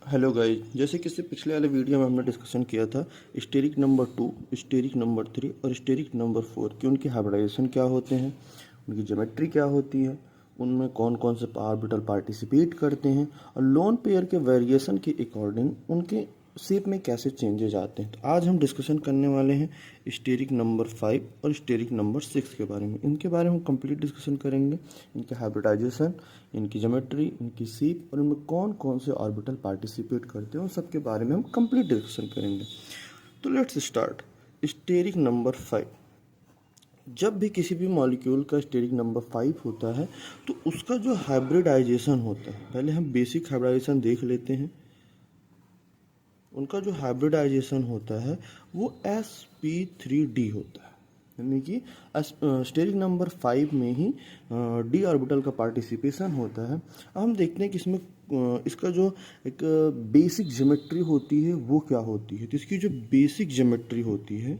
Hello guys, जैसे कि इससे पिछले वाले वीडियो में हमने डिस्कशन किया था स्टेरिक नंबर 2, स्टेरिक नंबर 3 और स्टेरिक नंबर 4 कि उनके हाइब्रिडाइजेशन क्या होते हैं, उनकी ज्योमेट्री क्या होती है, उनमें कौन कौन से ऑर्बिटल पार्टिसिपेट करते हैं और लोन पेयर के वेरिएशन के अकॉर्डिंग उनके शेप में कैसे चेंजेज आते हैं। तो आज हम डिस्कशन करने वाले हैं स्टेरिक नंबर 5 और स्टेरिक नंबर 6 के बारे में। इनके बारे में हम कंप्लीट डिस्कशन करेंगे, इनके हाइब्रिडाइजेशन, इनकी ज्योमेट्री, इनकी शेप और इनमें कौन कौन से ऑर्बिटल पार्टिसिपेट करते हैं उन सब के बारे में हम कंप्लीट डिस्कशन करेंगे। तो लेट्स स्टार्ट। Steric number 5। जब भी किसी भी मॉलिक्यूल का स्टेरिक नंबर 5 होता है तो उसका जो हाइब्रिडाइजेशन होता है, पहले हम बेसिक हाइब्रिडाइजेशन देख लेते हैं। उनका जो हाइब्रिडाइजेशन होता है वो sp3d होता है, यानी कि स्टेरिक नंबर 5 में ही डी ऑर्बिटल का पार्टिसिपेशन होता है। अब हम देखते हैं कि इसमें इसका जो एक बेसिक ज्योमेट्री होती है वो क्या होती है। तो इसकी जो बेसिक ज्योमेट्री होती है,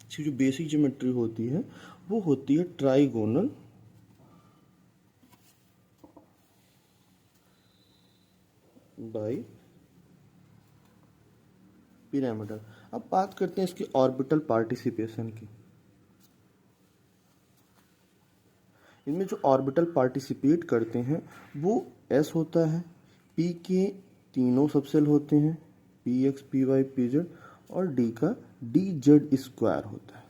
इसकी जो बेसिक ज्योमेट्री होती है वो होती है ट्राइगोनल बाई पिरामिडल। अब बात करते हैं इसकी ऑर्बिटल पार्टिसिपेशन की। इनमें जो ऑर्बिटल पार्टिसिपेट करते हैं वो s होता है, p के तीनों सबसेल होते हैं, px, py, pz और d का dz स्क्वायर होता है।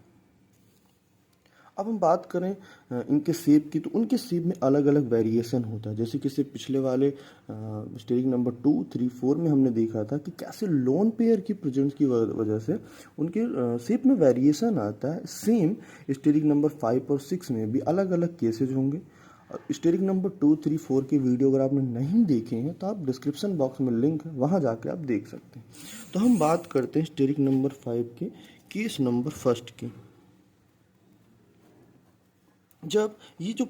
अब हम बात करें इनके शेप की, तो उनके शेप में अलग अलग वेरिएशन होता है। जैसे कि इससे पिछले वाले स्टेरिक नंबर 2, 3, 4 में हमने देखा था कि कैसे लोन पेयर की प्रेजेंस की वजह से उनके शेप में वेरिएशन आता है। सेम स्टेरिक नंबर 5 और 6 में भी अलग अलग केसेज होंगे। स्टेरिक नंबर 2, 3, 4 के वीडियो अगर आपने नहीं देखे हैं तो आप डिस्क्रिप्शन बॉक्स में लिंक है, वहाँ जाके आप देख सकते हैं। तो हम बात करते हैं स्टेरिक नंबर 5 के केस नंबर फर्स्ट की। जब ये जो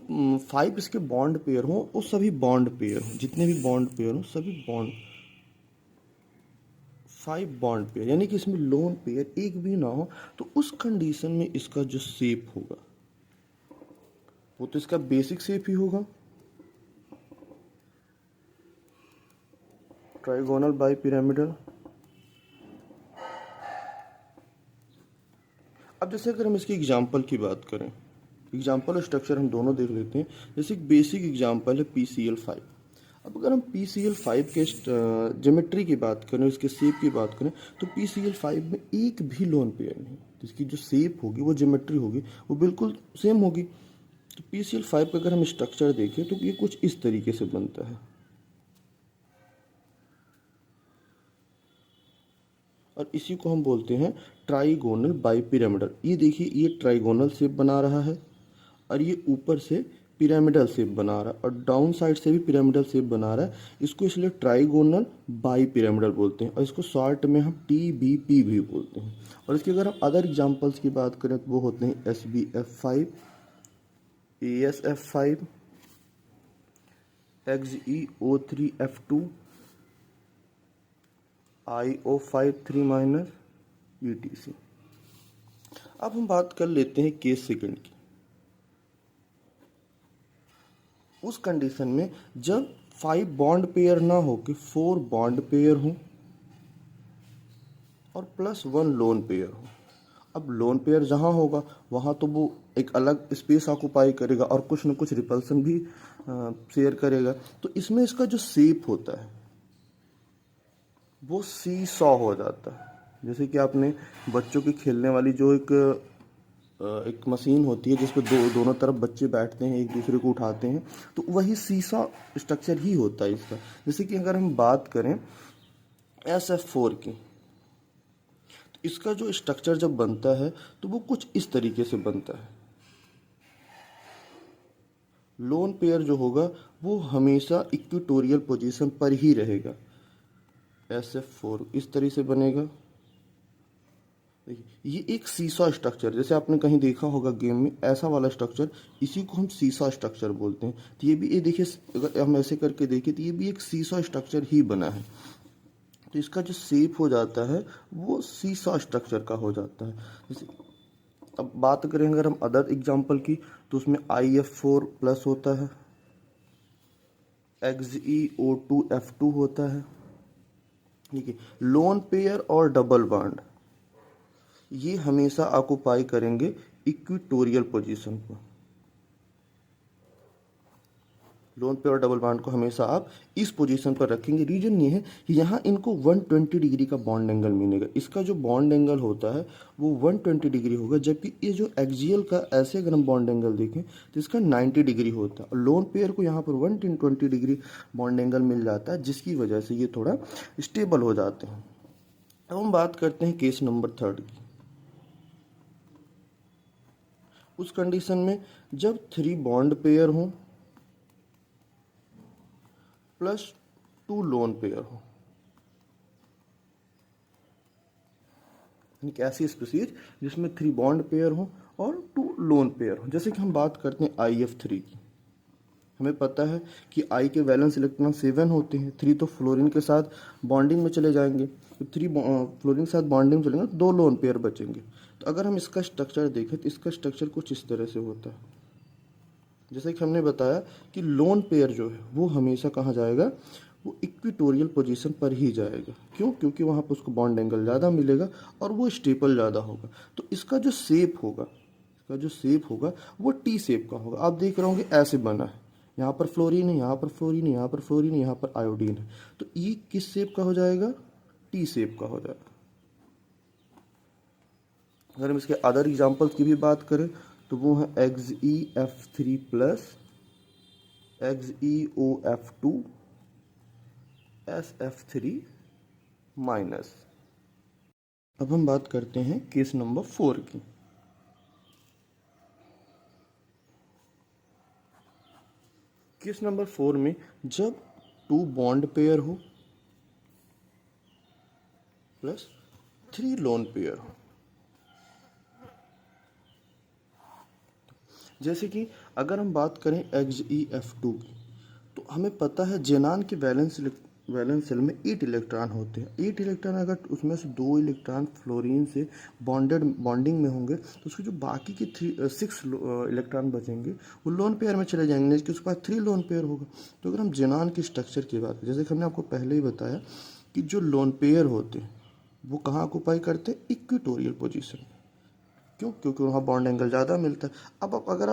5 इसके बॉन्ड पेयर हों, वो सभी बॉन्ड पेयर हों, जितने भी बॉन्ड पेयर हों सभी बॉन्ड 5 बॉन्ड पेयर, यानी कि इसमें लोन पेयर एक भी ना हो, तो उस कंडीशन में इसका जो शेप होगा वो तो इसका बेसिक शेप ही होगा, ट्राइगोनल बाई पिरामिडल। अब जैसे अगर हम इसकी एग्जांपल की बात करें, एग्जांपल और स्ट्रक्चर हम दोनों देख लेते हैं। जैसे एक बेसिक एग्जांपल है PCl5। अब अगर हम PCl5 के ज्योमेट्री की बात करें, इसके शेप की बात करें, तो PCl5 में एक भी लोन पेयर नहीं, तो इसकी जो शेप होगी, वो ज्योमेट्री होगी, वो बिल्कुल सेम होगी। तो PCl5 का अगर हम स्ट्रक्चर देखें तो ये कुछ इस तरीके से बनता है और इसी को हम बोलते हैं ट्राइगोनल बाई पिरामिडल। ये देखिए, ये ट्राइगोनल शेप बना रहा है और ये ऊपर से पिरामिडल शेप बना रहा है और डाउन साइड से भी पिरामिडल शेप बना रहा है। इसको इसलिए ट्राइगोनल बाई पिरामिडल बोलते हैं और इसको शॉर्ट में हम TBP भी बोलते हैं। और इसके अगर हम अदर एग्जांपल्स की बात करें तो वो होते हैं SBF5, ASF5, XeO3F2, IO5 3- ETC। अब हम बात कर लेते हैं केस सेकंड की। उस कंडीशन में जब 5 बॉन्ड पेयर ना हो कि 4 बॉन्ड पेयर हो और +1 लोन पेयर हो। अब लोन पेयर जहाँ होगा वहाँ तो वो एक अलग स्पेस ऑक्युपाई करेगा और कुछ न कुछ रिपल्सन भी शेयर करेगा। तो इसमें इसका जो शेप होता है वो सी सॉ हो जाता है। जैसे कि आपने बच्चों की खेलने वाली जो एक मशीन होती है जिसपे दोनों तरफ बच्चे बैठते हैं, एक दूसरे को उठाते हैं, तो वही सीसा स्ट्रक्चर ही होता है इसका। जैसे कि अगर हम बात करें SF4 की, तो इसका जो स्ट्रक्चर जब बनता है तो वो कुछ इस तरीके से बनता है। लोन पेयर जो होगा वो हमेशा इक्वेटोरियल पोजीशन पर ही रहेगा। SF4 इस तरह से बनेगा। ये एक सीसा स्ट्रक्चर, जैसे आपने कहीं देखा होगा गेम में, ऐसा वाला स्ट्रक्चर, इसी को हम सीसा स्ट्रक्चर बोलते हैं। तो ये भी, ये देखिए, अगर हम ऐसे करके देखें तो ये भी एक सीसा स्ट्रक्चर ही बना है। तो इसका जो शेप हो जाता है वो सीसा स्ट्रक्चर का हो जाता है। जैसे अब बात करें अगर हम अदर एग्जांपल की, तो उसमें IF4+ होता है, XeO2F2 होता है। ठीक है, लोन पेयर और डबल बॉन्ड ये हमेशा ऑक्युपाई करेंगे इक्विटोरियल पोजीशन को। लोन पेयर और डबल बॉन्ड को हमेशा आप इस पोजीशन पर रखेंगे। रीजन ये है कि यहाँ इनको 120 डिग्री का बॉन्ड एंगल मिलेगा। इसका जो बॉन्ड एंगल होता है वो 120 डिग्री होगा, जबकि ये जो एक्सियल का ऐसे अगर हम बॉन्ड एंगल देखें तो इसका 90 डिग्री होता है। और लोन पेयर को यहाँ पर 120 डिग्री बॉन्ड एंगल मिल जाता है, जिसकी वजह से ये थोड़ा स्टेबल हो जाते हैं। अब हम बात करते हैं केस नंबर 3 की। उस कंडीशन में जब 3 बॉन्ड पेयर हों प्लस 2 लोन पेयर हो, यानी कि ऐसी स्पीसीज जिसमें 3 बॉन्ड पेयर हो और 2 लोन पेयर हो। जैसे कि हम बात करते हैं IF3 की। हमें पता है कि I के वैलेंस इलेक्ट्रॉन 7 होते हैं, 3 तो फ्लोरीन के साथ बॉन्डिंग में चले जाएंगे, तो 3 फ्लोरीन के साथ बॉन्डिंग में चलेंगे, 2 लोन पेयर बचेंगे। तो अगर हम इसका स्ट्रक्चर देखें तो इसका स्ट्रक्चर कुछ इस तरह से होता है। जैसे कि हमने बताया कि लोन पेयर जो है वो हमेशा कहाँ जाएगा, वो इक्विटोरियल पोजीशन पर ही जाएगा। क्यों? क्योंकि वहाँ पर उसको बॉन्ड एंगल ज़्यादा मिलेगा और वो स्टेबल ज़्यादा होगा। तो इसका जो शेप होगा वो टी शेप का होगा। आप देख रहे होंगे ऐसे बना है, यहाँ पर फ्लोरीन है, यहाँ पर फ्लोरीन है, यहाँ पर फ्लोरीन है, यहाँ पर आयोडीन है। तो ये किस शेप का हो जाएगा? टी शेप का हो जाएगा। अगर हम इसके अदर एग्जाम्पल्स की भी बात करें तो वो है XeF3 plus XeOF2 SF3 minus. अब हम बात करते हैं केस नंबर 4 की। केस नंबर 4 में जब 2 बॉन्ड पेयर हो प्लस 3 लोन पेयर हो। जैसे कि अगर हम बात करें XeF2 की, तो हमें पता है जेनान के वैलेंस सेल में 8 इलेक्ट्रॉन होते हैं। 8 इलेक्ट्रॉन अगर उसमें से 2 इलेक्ट्रॉन फ्लोरीन से बॉन्डिंग में होंगे तो उसके जो बाकी के 6 इलेक्ट्रॉन बचेंगे वो लोन पेयर में चले जाएंगे, जिसके उसके पास 3 लोन पेयर होगा। तो अगर हम जेनान के स्ट्रक्चर की बात करें, जैसे कि हमने आपको पहले ही बताया कि जो लोन पेयर होते हैं वो कहाँ ऑक्युपाई करते हैं? इक्विटोरियल पोजीशन में। क्यों? क्योंकि वहाँ बॉन्ड एंगल ज़्यादा मिलता है। अब अगर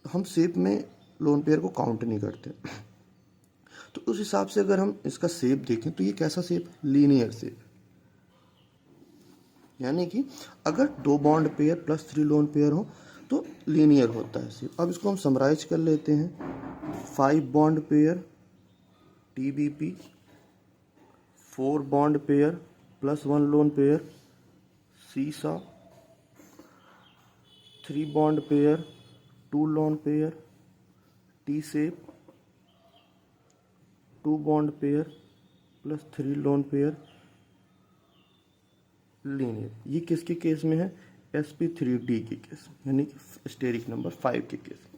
हम शेप में लोन पेयर को काउंट नहीं करते तो उस हिसाब से अगर हम इसका शेप देखें तो ये कैसा शेप? Linear shape. यानी कि अगर 2 bond pair plus 3 lone pair हो तो लीनियर होता है शेप। अब इसको हम समराइज कर लेते हैं। 5 bond pair TBP, 4 bond pair plus 1 lone pair सीसा, 3 bond pair 2 lone pair T shape, 2 bond pair plus 3 lone pair linear. ये किसके केस में है? sp3d के केस में, यानी कि स्टेरिक नंबर 5 के केस में।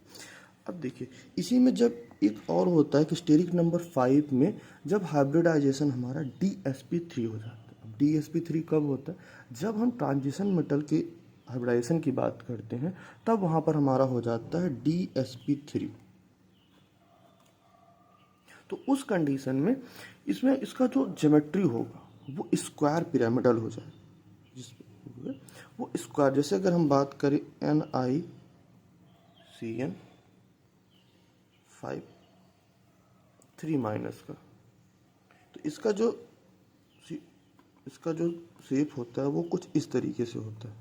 अब देखिए इसी में जब एक और होता है कि स्टेरिक नंबर 5 में जब हाइब्रिडाइजेशन हमारा DsP3 हो जाता है। अब DsP3 कब होता है? जब हम ट्रांजिशन मेटल के हाइब्रिडाइजेशन की बात करते हैं तब वहाँ पर हमारा हो जाता है DsP3। तो उस कंडीशन में इसमें इसका जो ज्योमेट्री होगा वो स्क्वायर पिरामिडल हो जाए, जिसमें वो स्क्वायर, जैसे अगर हम बात करें NiCN5 3 माइनस का, तो इसका जो शेप होता है वो कुछ इस तरीके से होता है।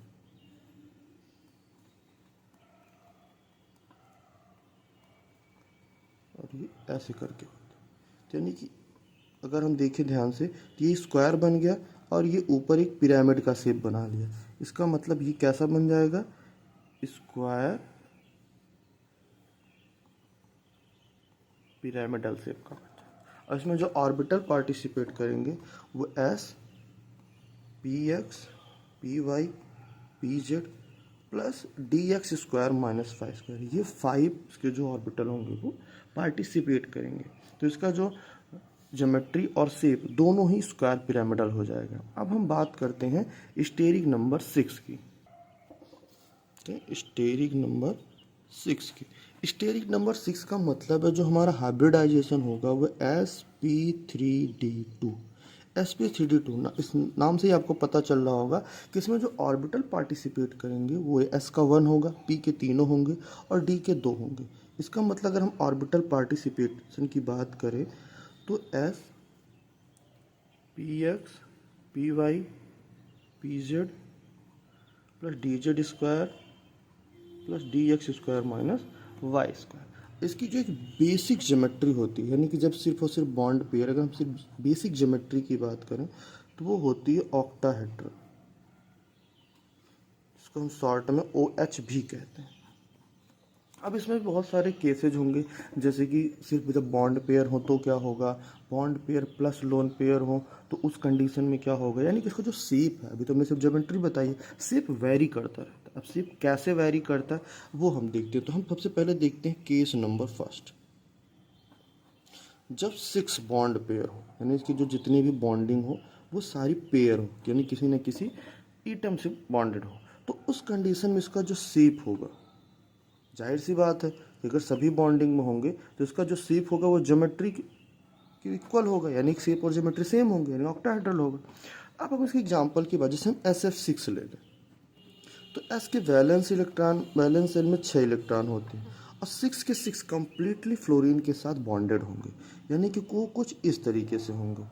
और ये ऐसे करके होता है। यानी कि अगर हम देखें ध्यान से तो ये स्क्वायर बन गया और ये ऊपर एक पिरामिड का शेप बना लिया। इसका मतलब ये कैसा बन जाएगा? स्क्वायर पिरामिडल शेप का। और इसमें जो ऑर्बिटल पार्टिसिपेट करेंगे वो S, Px, Py, Pz plus DX square minus 5 square. ये 5 के जो ऑर्बिटल होंगे वो पार्टिसिपेट करेंगे। तो इसका जो ज्योमेट्री और शेप दोनों ही स्क्वायर पिरामिडल हो जाएगा। अब हम बात करते हैं स्टेरिक नंबर 6 की। स्टेरिक नंबर 6 की। स्टेरिक नंबर 6 का मतलब है जो हमारा हाइब्रिडाइजेशन होगा वो sp3d2। sp3d2 ना, इस नाम से ही आपको पता चल रहा होगा कि इसमें जो ऑर्बिटल पार्टिसिपेट करेंगे वो s का 1 होगा, p के तीनों होंगे और d के 2 होंगे। इसका मतलब अगर हम ऑर्बिटल पार्टिसिपेशन की बात करें तो s px py pz plus dz square plus dx square minus Y square. इसकी जो एक बेसिक ज्योमेट्री होती है, यानी कि जब सिर्फ और सिर्फ बॉन्ड पेयर, अगर हम सिर्फ बेसिक ज्योमेट्री की बात करें तो वो होती है ऑक्टाहेड्रल, इसको हम शॉर्ट में OH भी कहते हैं। अब इसमें बहुत सारे केसेज होंगे, जैसे कि सिर्फ जब बॉन्ड पेयर हो तो क्या होगा, bond pair plus lone pair हो तो उस कंडीशन में क्या होगा, यानी कि इसका जो शेप है, अभी तो हमने सिर्फ ज्योमेट्री बताई है, शेप वेरी करता रहता है। अब शेप कैसे वेरी करता है वो हम देखते हैं। तो हम सबसे पहले देखते हैं केस नंबर फर्स्ट। जब 6 बॉन्ड पेयर हो, यानी इसकी जो जितनी भी बॉन्डिंग हो वो सारी पेयर हो, यानी किसी न किसी एटम से बॉन्डेड हो, तो उस कंडीशन में इसका जो शेप होगा, जाहिर सी बात है कि अगर सभी बॉन्डिंग में होंगे तो इसका जो शेप होगा वो ज्योमेट्री के इक्वल होगा, यानी शेप और ज्योमेट्री सेम होंगे, यानी ऑक्टाहेड्रल होगा। अब हम इसकी एग्जांपल की वजह से हम SF6 ले लें तो S के वैलेंस शेल में 6 इलेक्ट्रॉन होते हैं और 6 के 6 कंप्लीटली फ्लोरीन के साथ बॉन्डेड होंगे, यानी कि वो कुछ इस तरीके से होंगे।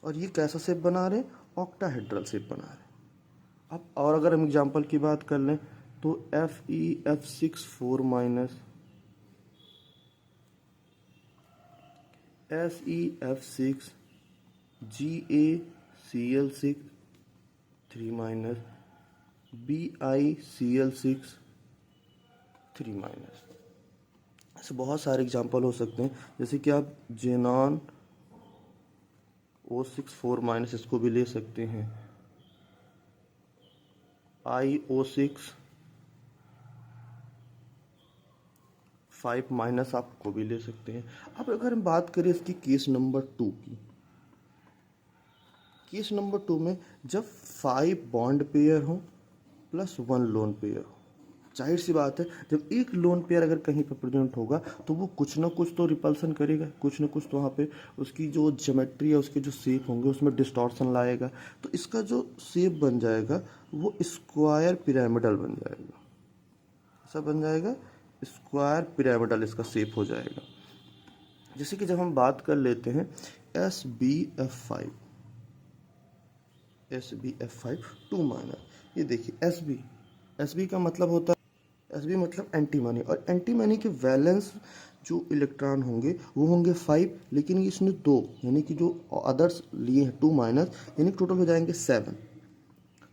और ये कैसा शेप बना रहे हैं, ऑक्टाहेड्रल शेप बना रहे हैं। अब और अगर हम एग्जांपल की बात कर लें तो FeF6 4 minus SeF6 GaCl6 3 minus BiCl6 3 minus. ऐसे बहुत सारे एग्जांपल हो सकते हैं, जैसे कि आप जेनॉन O6 4 माइनस इसको भी ले सकते हैं, IO6 5 माइनस आपको भी ले सकते हैं। अब अगर हम बात करें इसकी केस नंबर 2 की, केस नंबर 2 में जब 5 बॉन्ड पेयर हो प्लस 1 लोन पेयर हो, जाहिर सी बात है जब एक लोन पेयर अगर कहीं पर प्रेजेंट होगा तो वो कुछ ना कुछ तो रिपल्सन करेगा, कुछ ना कुछ तो वहाँ पे उसकी जो ज्योमेट्री है, उसके जो शेप होंगे उसमें डिस्टॉर्शन लाएगा, तो इसका जो शेप बन जाएगा वो स्क्वायर पिरामिडल बन जाएगा। ऐसा बन जाएगा, स्क्वायर पिरामिडल इसका शेप हो जाएगा। जैसे कि जब हम बात कर लेते हैं SbF5 2 माइनस, ये देखिए SB का मतलब होता है, SB मतलब एंटीमनी, और एंटीमनी के वैलेंस जो इलेक्ट्रॉन होंगे वो होंगे 5, लेकिन इसने 2 यानी कि जो अदर्स लिए हैं 2 माइनस, यानी टोटल हो जाएंगे 7,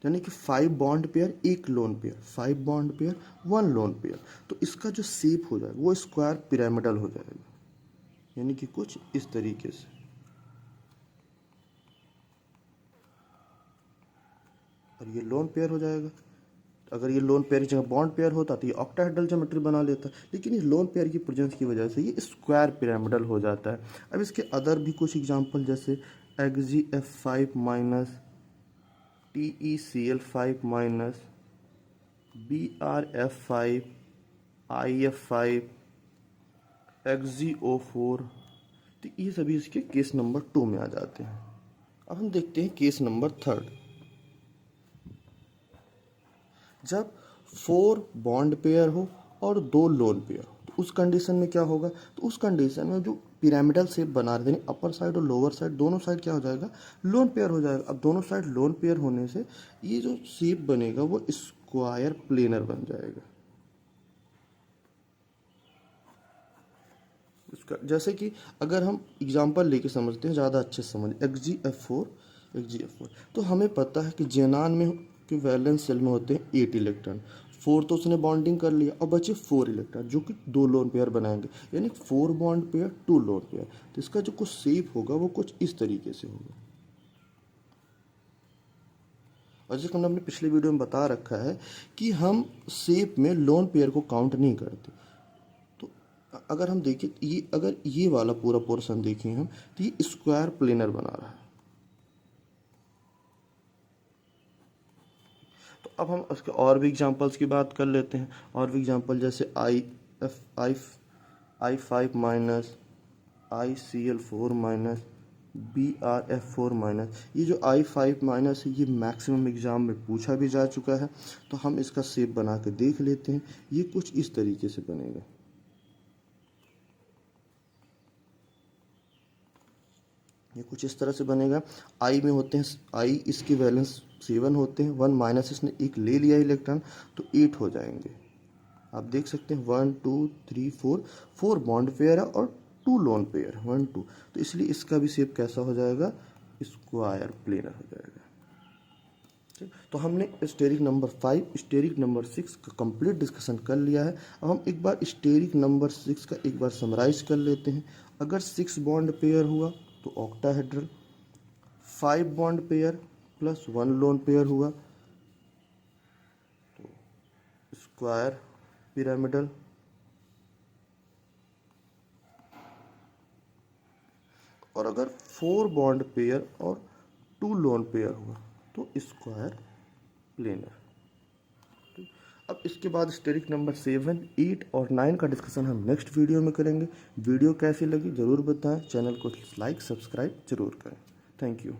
यानी कि 5 bond pair 1 lone pair, 5 bond pair 1 lone pair, तो इसका जो शेप हो जाएगा वो स्क्वायर पिरामिडल हो जाएगा, यानी कि कुछ इस तरीके से। और ये लोन पेयर हो जाएगा। अगर ये लोन पेयर की जगह बॉन्ड पेयर होता तो ये ऑक्टाहेड्रल ज्योमेट्री बना लेता, लेकिन इस लोन पेयर की प्रेजेंस की वजह से ये स्क्वायर पिरामिडल हो जाता है। अब इसके अदर भी कुछ एग्जांपल, जैसे XgF5 minus TeCl5 minus BrF5 IF5 XgO4, तो ये सभी इसके केस नंबर 2 में आ जाते हैं। अब हम देखते हैं केस नंबर 3। जब 4 बॉन्ड पेयर हो और 2 लोन पेयर हो, तो उस कंडीशन में क्या होगा, तो उस कंडीशन में जो पिरामिडल शेप बना रहे थे अपर साइड और लोअर साइड दोनों साइड क्या हो जाएगा, लोन पेयर हो जाएगा। अब दोनों साइड लोन पेयर होने से ये जो शेप बनेगा वो स्क्वायर प्लेनर बन जाएगा। उसका जैसे कि अगर हम एग्जांपल लेके समझते हैं ज़्यादा अच्छे से समझ, XgF4 तो हमें पता है कि जेनान में के वैलेंस शेल में होते हैं 8 इलेक्ट्रॉन, 4 तो उसने बॉन्डिंग कर लिया और बचे 4 इलेक्ट्रॉन जो कि 2 लोन पेयर बनाएंगे, यानी 4 बॉन्ड पेयर 2 लोन पेयर। तो इसका जो कुछ शेप होगा वो कुछ इस तरीके से होगा। और जैसे हमने अपने पिछले वीडियो में बता रखा है कि हम शेप में लोन पेयर को काउंट नहीं करते, तो अगर हम देखें ये, अगर ये वाला पूरा पोर्शन देखें हम तो ये स्क्वायर प्लेनर बना रहा है। तो अब हम उसके और भी एग्जांपल्स की बात कर लेते हैं। और भी एग्जांपल जैसे I5 minus ICl4 minus BrF4 minus. ये जो I5 माइनस है ये मैक्सिमम एग्जाम में पूछा भी जा चुका है, तो हम इसका शेप बना के देख लेते हैं। ये कुछ इस तरीके से बनेगा। ये कुछ इस तरह से बनेगा। I में होते हैं I, इसके वैलेंस 7 होते हैं, 1 माइनस इसने एक ले लिया इलेक्ट्रॉन तो 8 हो जाएंगे। आप देख सकते हैं 1 2 3 4 बॉन्ड पेयर है और 2 लोन पेयर 1 2, तो इसलिए इसका भी शेप कैसा हो जाएगा, स्क्वायर प्लेनर हो जाएगा। ठीक, तो हमने स्टेरिक नंबर 5 स्टेरिक नंबर 6 का कंप्लीट डिस्कशन कर लिया है। अब हम एक बार स्टेरिक नंबर 6 का एक बार समराइज कर लेते हैं। अगर 6 बॉन्ड पेयर हुआ तो octahedral, 5 bond pair plus 1 lone pair हुआ तो स्क्वायर पिरामिडल, और अगर 4 बॉन्ड पेयर और 2 लोन पेयर हुआ तो स्क्वायर प्लेनर। अब इसके बाद स्टेरिक नंबर 7 8 और 9 का डिस्कशन हम नेक्स्ट वीडियो में करेंगे। वीडियो कैसी लगी ज़रूर बताएं, चैनल को लाइक सब्सक्राइब जरूर करें। Thank you.